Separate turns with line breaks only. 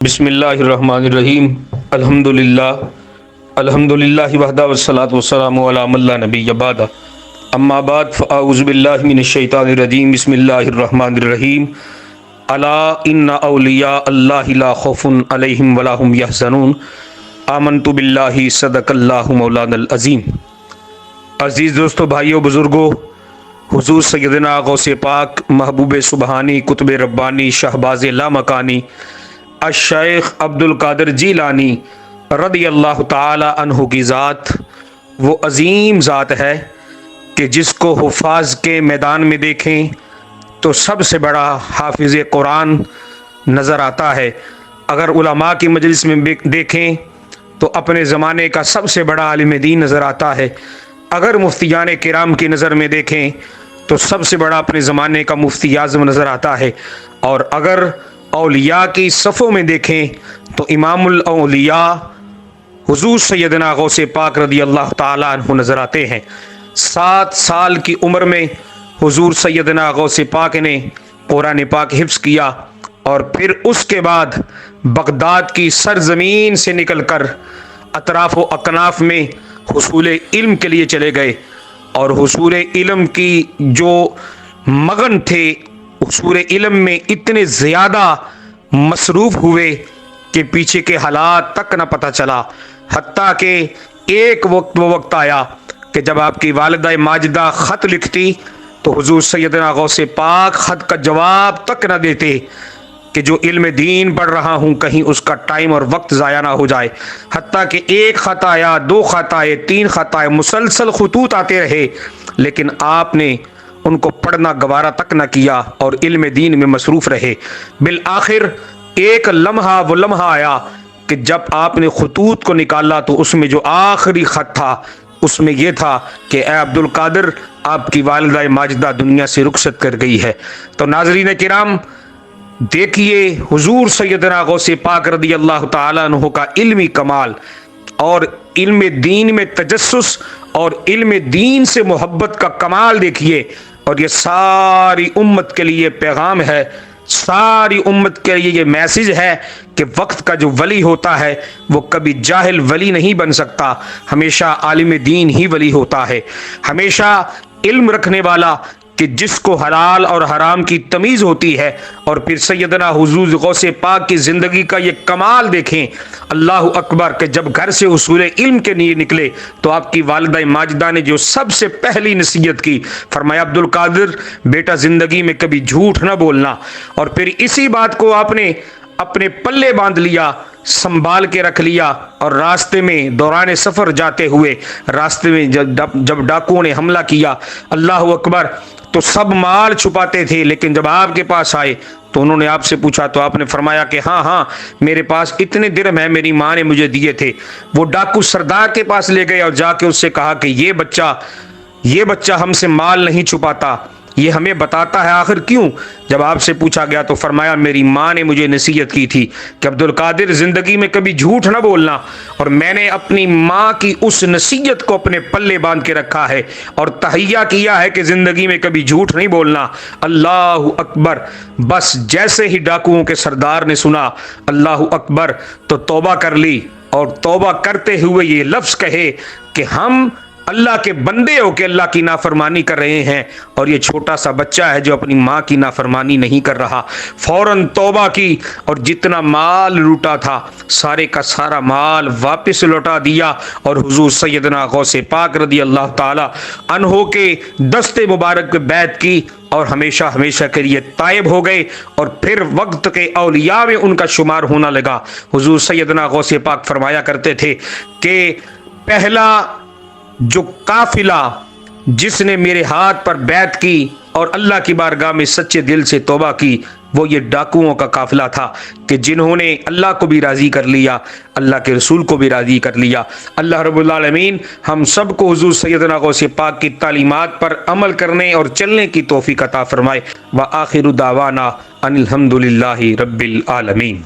بسم اللہ الرحمن الرحیم الحمدللہ وحدہ والصلاة والسلام علی من لا نبی بعدہ اما بعد فاعوذ باللہ من الشیطان الرجیم بسم اللہ الرحمن الرحیم الا ان اولیاء اللہ لا خوف علیہم ولا هم یحزنون آمنت باللہ صدق اللہ مولانا العظیم۔ عزیز دوستو، بھائیو، بزرگو، حضور سیدنا غوث پاک محبوب سبحانی قطب ربانی شہباز لامکانی الشیخ عبد القادر جیلانی رضی اللہ تعالی عنہ کی ذات وہ عظیم ذات ہے کہ جس کو حفاظ کے میدان میں دیکھیں تو سب سے بڑا حافظ قرآن نظر آتا ہے، اگر علماء کی مجلس میں دیکھیں تو اپنے زمانے کا سب سے بڑا عالم دین نظر آتا ہے، اگر مفتیان کرام کی نظر میں دیکھیں تو سب سے بڑا اپنے زمانے کا مفتی اعظم نظر آتا ہے، اور اگر اولیاء کی صفوں میں دیکھیں تو امام الاولیاء حضور سیدنا غوث پاک رضی اللہ تعالی عنہ نظر آتے ہیں۔ 7 سال کی عمر میں حضور سیدنا غوث پاک نے قرآن پاک حفظ کیا، اور پھر اس کے بعد بغداد کی سرزمین سے نکل کر اطراف و اکناف میں حصول علم کے لیے چلے گئے، اور حصول علم کی جو مغن تھے، حصول علم میں اتنے زیادہ مصروف ہوئے کہ پیچھے کے حالات تک نہ پتہ چلا، حتیٰ کہ ایک وقت آیا کہ جب آپ کی والدہ ماجدہ خط لکھتی تو حضور سیدنا غوث پاک خط کا جواب تک نہ دیتے کہ جو علم دین پڑھ رہا ہوں کہیں اس کا ٹائم اور وقت ضائع نہ ہو جائے، حتیٰ کہ ایک خط آیا، 2 خط آئے، 3 خط آئے، مسلسل خطوط آتے رہے، لیکن آپ نے ان کو پڑھنا گوارا تک نہ کیا اور علم دین میں مصروف رہے۔ بالآخر ایک لمحہ وہ لمحہ آیا کہ جب آپ نے خطوط کو نکالا تو اس میں جو آخری خط تھا اس میں یہ تھا کہ اے عبد القادر، آپ کی والدہ ماجدہ دنیا سے رخصت کر گئی ہے۔ تو ناظرین کرام، دیکھیے حضور سیدنا غوث پاک رضی اللہ تعالیٰ عنہ کا علمی کمال اور علم دین میں تجسس اور علم دین سے محبت کا کمال دیکھیے، اور یہ ساری امت کے لیے پیغام ہے، ساری امت کے لیے یہ میسج ہے کہ وقت کا جو ولی ہوتا ہے وہ کبھی جاہل ولی نہیں بن سکتا، ہمیشہ عالم دین ہی ولی ہوتا ہے، ہمیشہ علم رکھنے والا کہ جس کو حلال اور حرام کی تمیز ہوتی ہے۔ اور پھر سیدنا حضور غوث پاک کی زندگی کا یہ کمال دیکھیں، اللہ اکبر، کہ جب گھر سے حصول علم کے لیے نکلے تو آپ کی والدہ ماجدہ نے جو سب سے پہلی نصیحت کی، فرمایا عبد القادر بیٹا، زندگی میں کبھی جھوٹ نہ بولنا، اور پھر اسی بات کو آپ نے اپنے پلے باندھ لیا، سنبھال کے رکھ لیا، اور راستے میں دوران سفر جاتے ہوئے راستے میں جب ڈاکوؤں نے حملہ کیا، اللہ اکبر، تو سب مال چھپاتے تھے، لیکن جب آپ کے پاس آئے تو انہوں نے آپ سے پوچھا تو آپ نے فرمایا کہ ہاں میرے پاس اتنے درہم ہیں، میری ماں نے مجھے دیے تھے۔ وہ ڈاکو سردار کے پاس لے گئے اور جا کے اس سے کہا کہ یہ بچہ ہم سے مال نہیں چھپاتا، یہ ہمیں بتاتا ہے، آخر کیوں؟ جب آپ سے پوچھا گیا تو فرمایا میری ماں نے مجھے نصیحت کی تھی کہ عبد القادر زندگی میں کبھی جھوٹ نہ بولنا، اور میں نے اپنی ماں کی اس نصیحت کو اپنے پلے باندھ کے رکھا ہے اور تہیہ کیا ہے کہ زندگی میں کبھی جھوٹ نہیں بولنا۔ اللہ اکبر! بس جیسے ہی ڈاکوؤں کے سردار نے سنا اللہ اکبر تو توبہ کر لی، اور توبہ کرتے ہوئے یہ لفظ کہے کہ ہم اللہ کے بندے ہو کے اللہ کی نافرمانی کر رہے ہیں، اور یہ چھوٹا سا بچہ ہے جو اپنی ماں کی نافرمانی نہیں کر رہا۔ فوراً توبہ کی اور جتنا مال لوٹا تھا سارے کا سارا مال واپس لوٹا دیا، اور حضور سیدنا غوث پاک رضی اللہ تعالی عنہ کے دست مبارک پہ بیعت کی، اور ہمیشہ ہمیشہ کے لیے تائب ہو گئے، اور پھر وقت کے اولیاء میں ان کا شمار ہونا لگا۔ حضور سیدنا غوث پاک فرمایا کرتے تھے کہ پہلا جو قافلہ جس نے میرے ہاتھ پر بیعت کی اور اللہ کی بارگاہ میں سچے دل سے توبہ کی، وہ یہ ڈاکوؤں کا قافلہ تھا کہ جنہوں نے اللہ کو بھی راضی کر لیا، اللہ کے رسول کو بھی راضی کر لیا۔ اللہ رب العالمین ہم سب کو حضور سیدنا غوث پاک کی تعلیمات پر عمل کرنے اور چلنے کی توفیق عطا فرمائے۔ وآخر دعوانا ان الحمد للہ رب العالمین۔